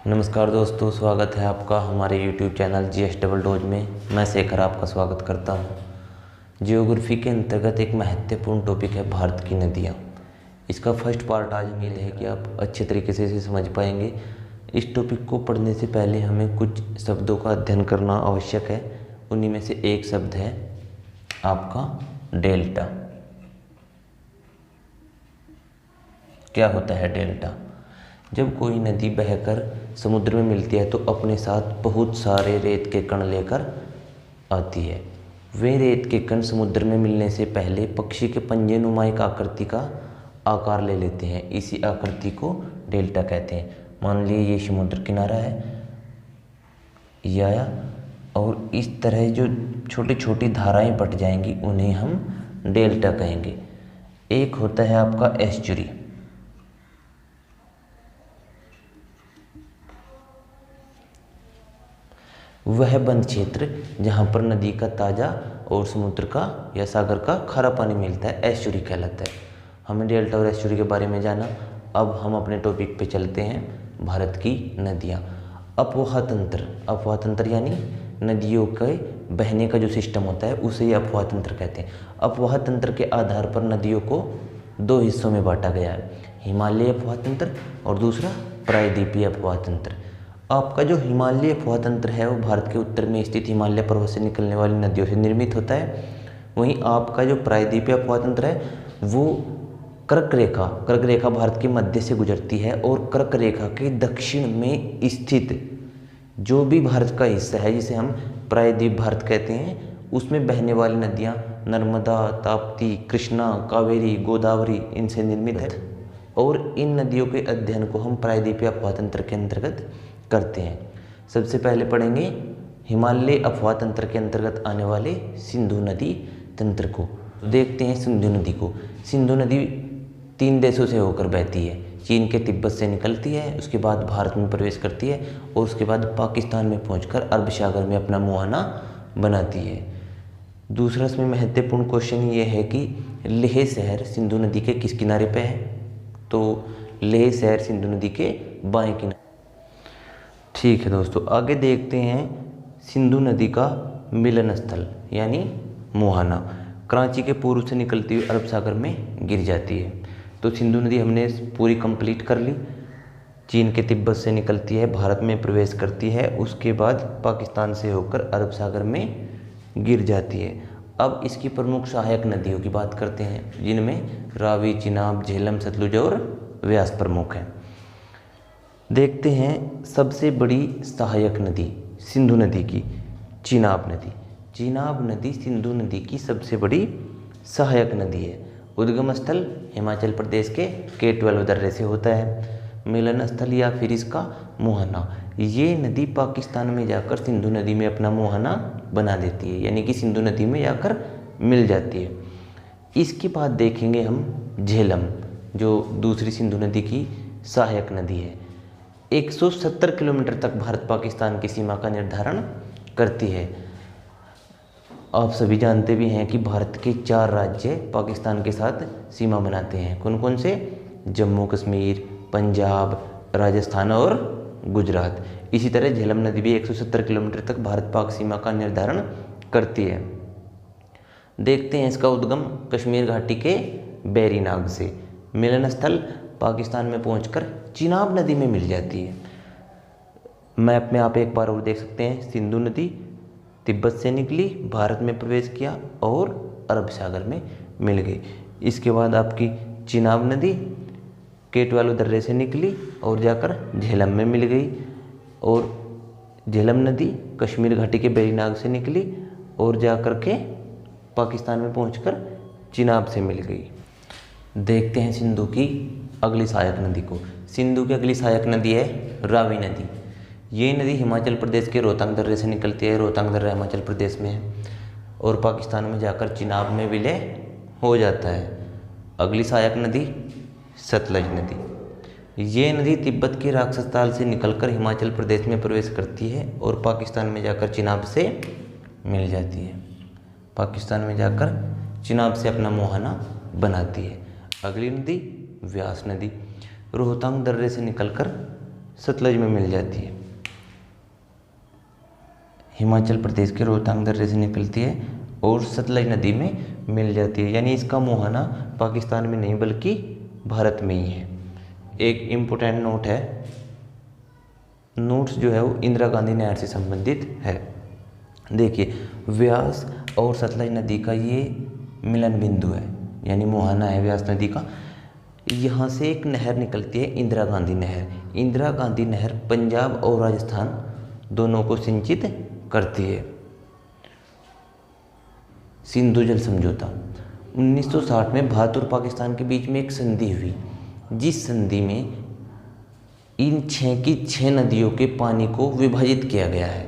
नमस्कार दोस्तों, स्वागत है आपका हमारे YouTube channel GS double dose में। मैं शेखर आपका स्वागत करता हूं। जियोग्राफी के अंतर्गत एक महत्वपूर्ण टॉपिक है भारत की नदियां। इसका फर्स्ट पार्ट आज उम्मीद है कि आप अच्छे तरीके से इसे समझ पाएंगे। इस टॉपिक को पढ़ने से पहले हमें कुछ शब्दों का अध्ययन करना आवश्यक है। उन्हीं में से एक शब्द है आपका डेल्टा। क्या होता है डेल्टा? जब कोई नदी बहकर समुद्र में मिलती है तो अपने साथ बहुत सारे रेत के कण लेकर आती है। वे रेत के कण समुद्र में मिलने से पहले पक्षी के पंजे नुमा एक आकृति का आकार ले लेते हैं। इसी आकृति को डेल्टा कहते हैं। मान लीजिए ये समुद्र किनारा है या और इस तरह जो छोटी छोटी धाराएं बट जाएंगी उन्हें हम डेल्टा कहेंगे। एक होता है आपका एस्चुरी। वह बंद क्षेत्र जहाँ पर नदी का ताज़ा और समुद्र का या सागर का खारा पानी मिलता है, एस्चुरी कहलाता है। हमने डेल्टा और एस्चुरी के बारे में जाना। अब हम अपने टॉपिक पे चलते हैं, भारत की नदियाँ। अफवाह तंत्र यानी नदियों के बहने का जो सिस्टम होता है उसे ही अफवाह तंत्र कहते हैं। अफवाह तंत्र के आधार पर नदियों को दो हिस्सों में बांटा गया है, हिमालयी अफवाह तंत्र और दूसरा प्रायद्वीपीय अफवाह तंत्र। आपका जो हिमालयी अफवाह तंत्र है वो भारत के उत्तर में स्थित हिमालय पर्वत से निकलने वाली नदियों से निर्मित होता है। वहीं आपका जो प्रायद्वीपीय अफवाह तंत्र है वो कर्क रेखा भारत के मध्य से गुजरती है और कर्क रेखा के दक्षिण में स्थित जो भी भारत का हिस्सा है जिसे हम प्रायद्वीप भारत कहते हैं उसमें बहने वाली नदियाँ नर्मदा, ताप्ती, कृष्णा, कावेरी, गोदावरी इनसे निर्मित है। और इन नदियों के अध्ययन को हम प्रायद्वीपीय अफवाह तंत्र के अंतर्गत करते हैं। सबसे पहले पढ़ेंगे हिमालय अफवाह तंत्र के अंतर्गत आने वाले सिंधु नदी तंत्र को। देखते हैं सिंधु नदी को। सिंधु नदी 3 देशों से होकर बहती है। चीन के तिब्बत से निकलती है, उसके बाद भारत में प्रवेश करती है और उसके बाद पाकिस्तान में पहुंचकर अरब सागर में अपना मुहाना बनाती है। दूसरा इसमें महत्वपूर्ण क्वेश्चन ये है कि लेह शहर सिंधु नदी के किस किनारे पे है? तो लेह शहर सिंधु नदी के बाएं किनारे। ठीक है दोस्तों, आगे देखते हैं सिंधु नदी का मिलन स्थल यानी मुहाना। कराची के पूर्व से निकलती हुई अरब सागर में गिर जाती है। तो सिंधु नदी हमने पूरी कंप्लीट कर ली। चीन के तिब्बत से निकलती है, भारत में प्रवेश करती है, उसके बाद पाकिस्तान से होकर अरब सागर में गिर जाती है। अब इसकी प्रमुख सहायक नदियों की बात करते हैं जिनमें रावी, चिनाब, झेलम, सतलुज और व्यास प्रमुख हैं। देखते हैं सबसे बड़ी सहायक नदी सिंधु नदी की चिनाब नदी। चिनाब नदी सिंधु नदी की सबसे बड़ी सहायक नदी है। उद्गम स्थल हिमाचल प्रदेश के K12 दर्रे से होता है। मिलन स्थल या फिर इसका मुहाना, ये नदी पाकिस्तान में जाकर सिंधु नदी में अपना मुहाना बना देती है, यानी कि सिंधु नदी में जाकर मिल जाती है। इसके बाद देखेंगे हम झेलम, जो दूसरी सिंधु नदी की सहायक नदी है। 170 किलोमीटर तक भारत पाकिस्तान की सीमा का निर्धारण करती है। आप सभी जानते भी हैं कि भारत के 4 राज्य पाकिस्तान के साथ सीमा बनाते हैं। कौन कौन से? जम्मू कश्मीर, पंजाब, राजस्थान और गुजरात। इसी तरह झेलम नदी भी 170 किलोमीटर तक भारत पाक सीमा का निर्धारण करती है। देखते हैं इसका उद्गम कश्मीर घाटी के बैरीनाग से। मिलन स्थल पाकिस्तान में पहुंचकर चिनाब नदी में मिल जाती है। मैप में आप एक बार और देख सकते हैं, सिंधु नदी तिब्बत से निकली, भारत में प्रवेश किया और अरब सागर में मिल गई। इसके बाद आपकी चिनाब नदी K12 दर्रे से निकली और जाकर झेलम में मिल गई और झेलम नदी कश्मीर घाटी के बैरीनाग से निकली और जाकर के पाकिस्तान में पहुंचकर चिनाब से मिल गई। देखते हैं सिंधु की अगली सहायक नदी को। सिंधु की अगली सहायक नदी है रावी नदी। ये नदी हिमाचल प्रदेश के रोहतांग दर्रे से निकलती है। रोहतांग दर्रा हिमाचल प्रदेश में है और पाकिस्तान में जाकर चिनाब में विलय हो जाता है। अगली सहायक नदी सतलज नदी। ये नदी तिब्बत के राक्षस ताल से निकलकर हिमाचल प्रदेश में प्रवेश करती है और पाकिस्तान में जाकर चिनाब से मिल जाती है। पाकिस्तान में जाकर चिनाब से अपना मुहाना बनाती है। अगली नदी व्यास नदी। रोहतांग दर्रे से निकलकर सतलज में मिल जाती है। हिमाचल प्रदेश के रोहतांग दर्रे से निकलती है और सतलज नदी में मिल जाती है, यानी इसका मुहाना पाकिस्तान में नहीं बल्कि भारत में ही है। एक इम्पोर्टेंट नोट है, नोट्स जो है वो इंदिरा गांधी नहर से संबंधित है। देखिए, व्यास और सतलज नदी का ये मिलन बिंदु है, यानी मुहाना है व्यास नदी का। यहाँ से एक नहर निकलती है, इंदिरा गांधी नहर। इंदिरा गांधी नहर पंजाब और राजस्थान दोनों को सिंचित करती है। सिंधु जल समझौता 1960 में भारत और पाकिस्तान के बीच में एक संधि हुई, जिस संधि में इन 6 की 6 नदियों के पानी को विभाजित किया गया है।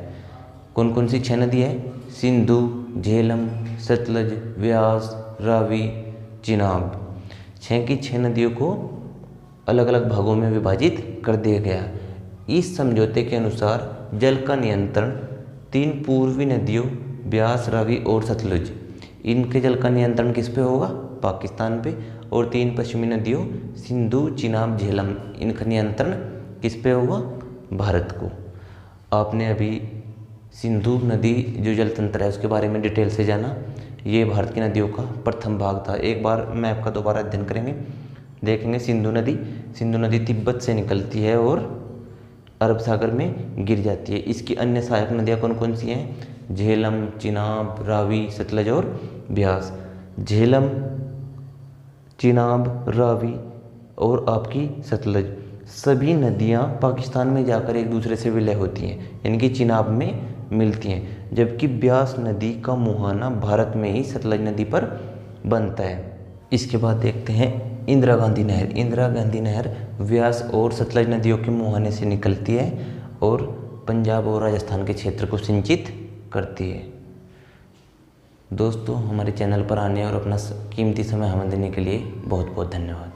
कौन कौन सी 6 नदियाँ हैं? सिंधु, झेलम, सतलज, व्यास, रावी, चिनाब। 6 की 6 नदियों को अलग अलग भागों में विभाजित कर दिया गया। इस समझौते के अनुसार जल का नियंत्रण 3 पूर्वी नदियों व्यास, रावी और सतलुज, इनके जल का नियंत्रण किस पे होगा? पाकिस्तान पे। और 3 पश्चिमी नदियों सिंधु, चिनाब, झेलम, इनका नियंत्रण किस पे होगा? भारत को। आपने अभी सिंधु नदी जो जल तंत्र है उसके बारे में डिटेल से जाना। ये भारत की नदियों का प्रथम भाग था। एक बार मैप का दोबारा अध्ययन करेंगे, देखेंगे सिंधु नदी तिब्बत से निकलती है और अरब सागर में गिर जाती है। इसकी अन्य सहायक नदियाँ कौन कौन सी हैं? झेलम, चिनाब, रावी, सतलज और ब्यास। झेलम, चिनाब, रावी और आपकी सतलज सभी नदियाँ पाकिस्तान में जाकर एक दूसरे से विलय होती हैं, यानी कि चिनाब में मिलती हैं, जबकि ब्यास नदी का मुहाना भारत में ही सतलज नदी पर बनता है। इसके बाद देखते हैं इंदिरा गांधी नहर। इंदिरा गांधी नहर व्यास और सतलज नदियों के मुहाने से निकलती है और पंजाब और राजस्थान के क्षेत्र को सिंचित करती है। दोस्तों, हमारे चैनल पर आने और अपना कीमती समय हमें देने के लिए बहुत बहुत धन्यवाद।